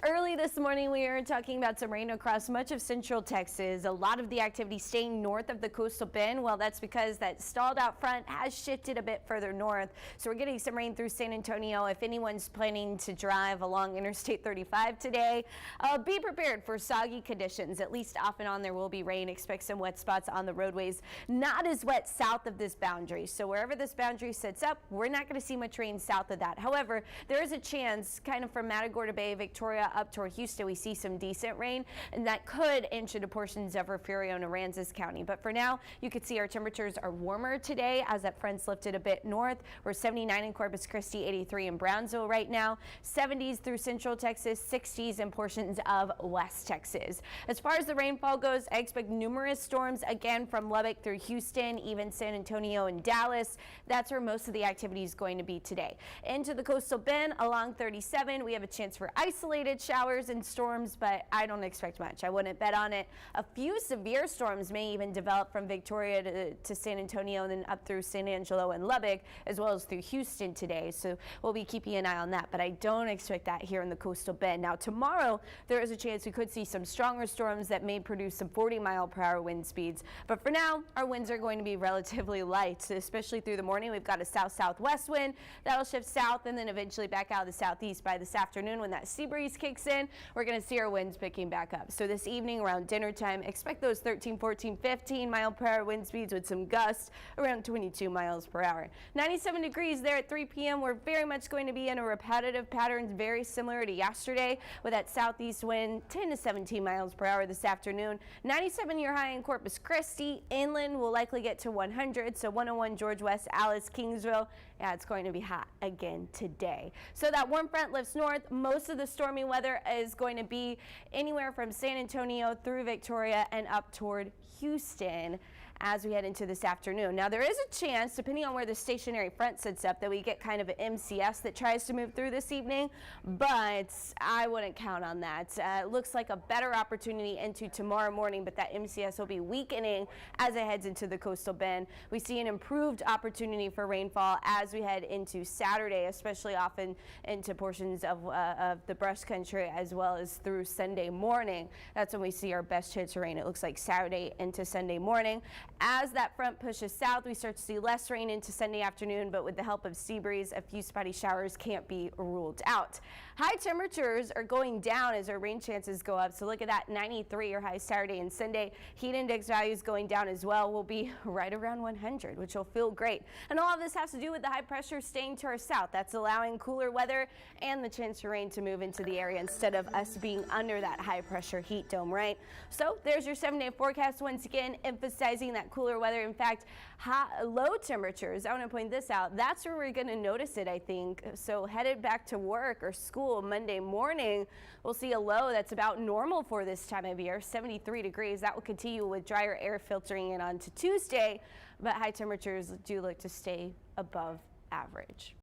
Early this morning, we are talking about some rain across much of central Texas. A lot of the activity staying north of the coastal bend. Well, that's because that stalled out front has shifted a bit further north. So we're getting some rain through San Antonio. If anyone's planning to drive along Interstate 35 today, be prepared for soggy conditions. At least off and on there will be rain. Expect some wet spots on the roadways. Not as wet south of this boundary. So wherever this boundary sits up, we're not going to see much rain south of that. However, there is a chance kind of from Matagorda Bay, Victoria, up toward Houston, we see some decent rain, and that could inch into portions of Refugio and Aransas County. But for now, you can see our temperatures are warmer today as that front's lifted a bit north. We're 79 in Corpus Christi, 83 in Brownsville right now, 70s through central Texas, 60s in portions of West Texas. As far as the rainfall goes, I expect numerous storms again from Lubbock through Houston, even San Antonio and Dallas. That's where most of the activity is going to be today. Into the coastal bend along 37, we have a chance for isolated showers and storms, but I don't expect much. I wouldn't bet on it. A few severe storms may even develop from Victoria to San Antonio and then up through San Angelo and Lubbock, as well as through Houston today. So we'll be keeping an eye on that, but I don't expect that here in the coastal bend. Now tomorrow, there is a chance we could see some stronger storms that may produce some 40-mile-per-hour wind speeds. But for now, our winds are going to be relatively light, especially through the morning. We've got a south-southwest wind that'll shift south and then eventually back out of the southeast by this afternoon. When that sea breeze kicks in, we're going to see our winds picking back up. So this evening around dinner time, expect those 13, 14, 15-mile-per-hour wind speeds with some gusts around 22 miles per hour. 97 degrees there at 3 p.m. We're very much going to be in a repetitive pattern very similar to yesterday with that southeast wind 10 to 17 miles per hour this afternoon. 97 your high in Corpus Christi. Inland will likely get to 100, so 101 George West, Alice, Kingsville. Yeah, it's going to be hot again today. So that warm front lifts north. Most of the stormy weather is going to be anywhere from San Antonio through Victoria and up toward Houston as we head into this afternoon. Now there is a chance, depending on where the stationary front sits up, that we get kind of an MCS that tries to move through this evening, but I wouldn't count on that. It looks like a better opportunity into tomorrow morning, but that MCS will be weakening as it heads into the coastal bend. We see an improved opportunity for rainfall as we head into Saturday, especially often into portions of the brush country as well as through Sunday morning. That's when we see our best chance of rain. It looks like Saturday into Sunday morning. As that front pushes south, we start to see less rain into Sunday afternoon, but with the help of sea breeze, a few spotty showers can't be ruled out. High temperatures are going down as our rain chances go up. So look at that, 93 your high Saturday and Sunday. Heat index values going down as well. Will be right around 100, which will feel great. And all of this has to do with the high pressure staying to our south. That's allowing cooler weather and the chance for rain to move into the area instead of us being under that high pressure heat dome, right? So there's your 7-day forecast once again, emphasizing that cooler weather. In fact, low temperatures, I want to point this out, that's where we're going to notice it, I think. So headed back to work or school Monday morning, we'll see a low that's about normal for this time of year, 73 degrees. That will continue with drier air filtering in onto Tuesday, but high temperatures do look to stay above average.